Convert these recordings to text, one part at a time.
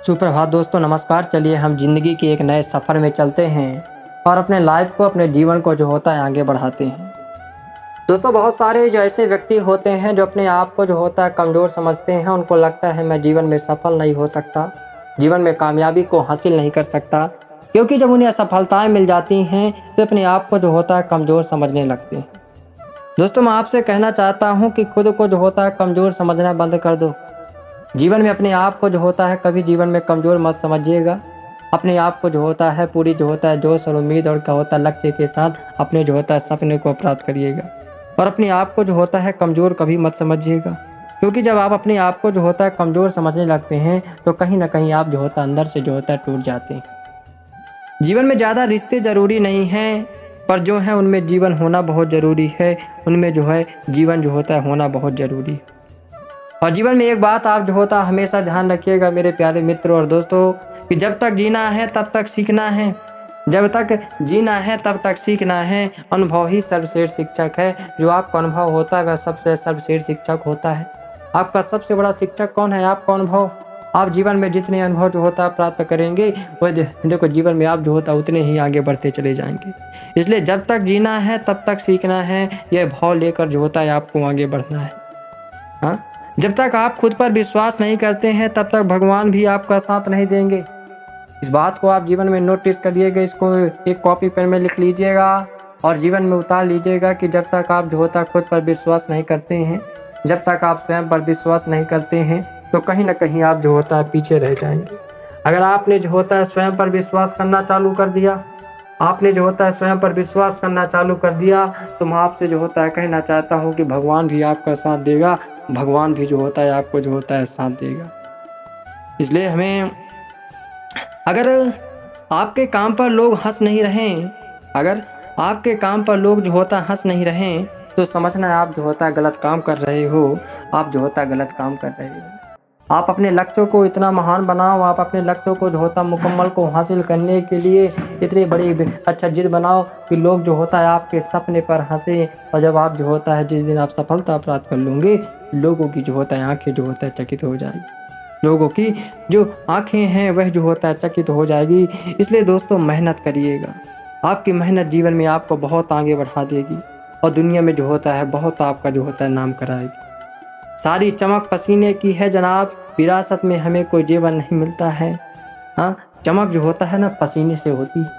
सुप्रभात दोस्तों, नमस्कार। चलिए हम ज़िंदगी के एक नए सफ़र में चलते हैं और अपने लाइफ को, अपने जीवन को जो होता है आगे बढ़ाते हैं। दोस्तों, बहुत सारे जो ऐसे व्यक्ति होते हैं जो अपने आप को जो होता है कमज़ोर समझते हैं। उनको लगता है मैं जीवन में सफल नहीं हो सकता, जीवन में कामयाबी को हासिल नहीं कर सकता, क्योंकि जब उन्हें असफलताएँ मिल जाती हैं तो अपने आप को जो होता है कमज़ोर समझने लगते हैं। दोस्तों, मैं आपसे कहना चाहता हूँ कि खुद को जो होता है कमज़ोर समझना बंद कर दो। जीवन में अपने आप को जो होता है कभी जीवन में कमज़ोर मत समझिएगा। अपने आप को जो होता है पूरी जो होता है जोश और उम्मीद और क्या होता है लक्ष्य के साथ अपने जो होता है सपने को प्राप्त करिएगा। और अपने आप को जो होता है कमज़ोर कभी मत समझिएगा, क्योंकि जब आप अपने आप को जो होता है कमज़ोर समझने लगते हैं तो कहीं ना कहीं आप जो होता है अंदर से जो होता है टूट जाते हैं। जीवन में ज़्यादा रिश्ते ज़रूरी नहीं हैं, पर जो है उनमें जीवन होना बहुत ज़रूरी है। उनमें जो है जीवन जो होता है होना बहुत ज़रूरी है। और जीवन में एक बात आप जो होता है हमेशा ध्यान रखिएगा मेरे प्यारे मित्रों और दोस्तों, कि जब तक जीना है तब तक सीखना है। जब तक जीना है तब तक सीखना है। अनुभव ही सर्वश्रेष्ठ शिक्षक है। जो आपका अनुभव होता है वह सबसे सर्वश्रेष्ठ शिक्षक होता है। आपका सबसे बड़ा शिक्षक कौन है? आपका अनुभव। आप जीवन में जितने अनुभव जो होता है प्राप्त करेंगे वह देखो जीवन में आप जो होता है उतने ही आगे बढ़ते चले जाएंगे। इसलिए जब तक जीना है तब तक सीखना है। यह भाव लेकर जो होता है आपको आगे बढ़ना है। हाँ, जब तक आप खुद पर विश्वास नहीं करते हैं तब तक भगवान भी आपका साथ नहीं देंगे। इस बात को आप जीवन में नोटिस करिएगा। इसको एक कॉपी पेन में लिख लीजिएगा और जीवन में उतार लीजिएगा कि जब तक आप जो होता है खुद पर विश्वास नहीं करते हैं, जब तक आप स्वयं पर विश्वास नहीं करते हैं तो कहीं ना कहीं आप जो होता है पीछे रह जाएंगे। अगर आपने जो होता है स्वयं पर विश्वास करना चालू कर दिया, आपने जो होता है स्वयं पर विश्वास करना चालू कर दिया, तो मैं आपसे जो होता है कहना चाहता हूँ कि भगवान भी आपका साथ देगा। भगवान भी जो होता है आपको जो होता है साथ देगा। इसलिए हमें, अगर आपके काम पर लोग हंस नहीं रहें, अगर आपके काम पर लोग जो होता है हंस नहीं रहें तो समझना है आप जो होता है गलत काम कर रहे हो। आप जो होता है गलत काम कर रहे हो। आप अपने लक्ष्यों को इतना महान बनाओ, आप अपने लक्ष्यों को जो होता मुकम्मल को हासिल करने के लिए इतनी बड़ी अच्छा जिद बनाओ कि लोग जो होता है आपके सपने पर हंसे। और जब आप जो होता है जिस दिन आप सफलता प्राप्त कर लोगे, लोगों की जो होता है आंखें जो होता है चकित हो जाएगी। लोगों की जो आंखें हैं वह जो होता है चकित हो जाएगी। इसलिए दोस्तों मेहनत करिएगा। आपकी मेहनत जीवन में आपको बहुत आगे बढ़ा देगी और दुनिया में जो होता है बहुत आपका जो होता है नाम कराएगी। सारी चमक पसीने की है जनाब, विरासत में हमें कोई जीवन नहीं मिलता है। हाँ, चमक जो होता है ना पसीने से होती है।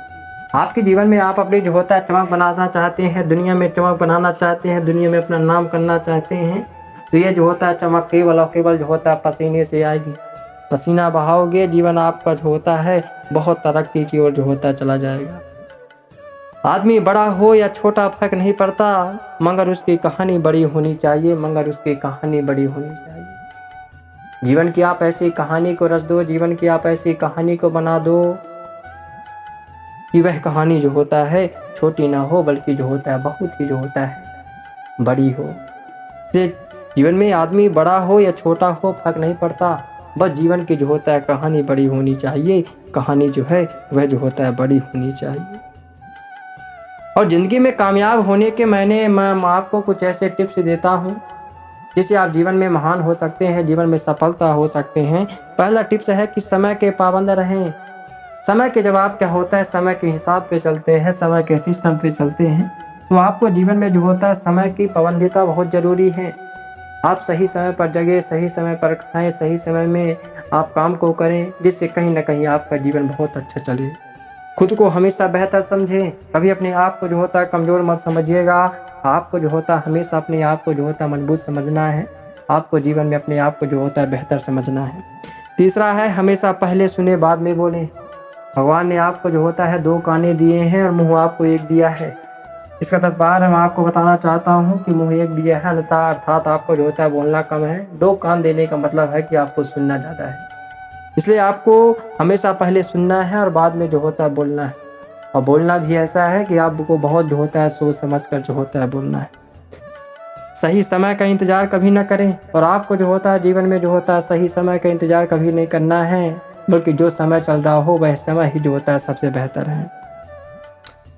आपके जीवन में आप अपनी जो होता है चमक बनाना चाहते हैं, दुनिया में चमक बनाना चाहते हैं, दुनिया में अपना नाम करना चाहते हैं, तो ये जो होता है चमक केवल और केवल जो होता है पसीने से आएगी। पसीना बहाओगे, जीवन आपका जो होता है बहुत तरक्की की ओर जो होता है चला जाएगा। आदमी बड़ा हो या छोटा फर्क नहीं पड़ता, मगर उसकी कहानी बड़ी होनी चाहिए, मगर उसकी कहानी बड़ी होनी चाहिए। जीवन की आप ऐसी कहानी को रच दो, जीवन की आप ऐसी कहानी को बना दो कि वह कहानी जो होता है छोटी ना हो बल्कि जो होता है बहुत ही जो होता है बड़ी हो। जीवन में आदमी बड़ा हो या छोटा हो फर्क नहीं पड़ता, बस जीवन की जो होता है कहानी बड़ी होनी चाहिए। कहानी जो है वह जो होता है बड़ी होनी चाहिए। और ज़िंदगी में कामयाब होने के मैं आपको कुछ ऐसे टिप्स देता हूँ जिससे आप जीवन में महान हो सकते हैं, जीवन में सफलता हो सकते हैं। पहला टिप्स है कि समय के पाबंद रहें। समय के जब आप क्या होता है समय के हिसाब पे चलते हैं, समय के सिस्टम पे चलते हैं, तो आपको जीवन में जो होता है समय की पाबंदिता बहुत ज़रूरी है। आप सही समय पर जगें, सही समय पर खाएँ, सही समय में आप काम को करें, जिससे कहीं ना कहीं आपका जीवन बहुत अच्छा चले। खुद को हमेशा बेहतर समझें, कभी अपने आप को जो होता है कमज़ोर मत समझिएगा। आपको जो होता है हमेशा अपने आप को जो होता है मजबूत समझना है। आपको जीवन में अपने आप को जो होता है बेहतर समझना है। तीसरा है हमेशा पहले सुने बाद में बोलें। भगवान ने आपको जो होता है 2 काने दिए हैं और मुँह आपको 1 दिया है। इसका तात्पर्य मैं आपको बताना चाहता हूँ कि मुँह 1 दिया है अन्यथा अर्थात आपको जो होता है बोलना कम है। 2 कान देने का मतलब है कि आपको सुनना ज़्यादा है। इसलिए आपको हमेशा पहले सुनना है और बाद में जो होता है बोलना है। और बोलना भी ऐसा है कि आपको बहुत जो होता है सोच समझ कर जो होता है बोलना है। सही समय का इंतज़ार कभी ना करें। और आपको जो होता है जीवन में जो होता है सही समय का इंतज़ार कभी नहीं करना है, बल्कि जो समय चल रहा हो वह समय ही जो होता है सबसे बेहतर है।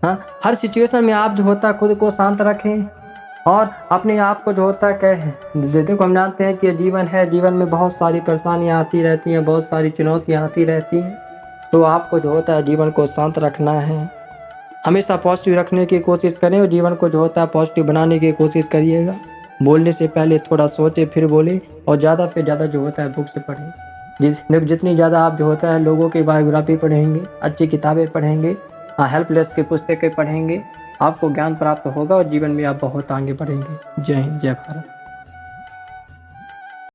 हाँ, हर सिचुएशन में आप जो होता है खुद को शांत रखें और अपने आप को जो होता है देखो हम जानते हैं कि जीवन है, जीवन में बहुत सारी परेशानियाँ आती रहती हैं, बहुत सारी चुनौतियाँ आती रहती हैं। तो आपको जो होता है जीवन को शांत रखना है, हमेशा पॉजिटिव रखने की कोशिश करें और जीवन को जो होता है पॉजिटिव बनाने की कोशिश करिएगा। बोलने से पहले थोड़ा सोचे फिर बोले और ज़्यादा से ज़्यादा जो होता है बुक्स पढ़ें। जितनी ज़्यादा आप जो होता है लोगों की बायोग्राफी पढ़ेंगे, अच्छी किताबें पढ़ेंगे, हेल्पलेस की पुस्तकें पढ़ेंगे, आपको ज्ञान प्राप्त होगा और जीवन में आप बहुत आगे बढ़ेंगे। जय हिंद, जय भारत।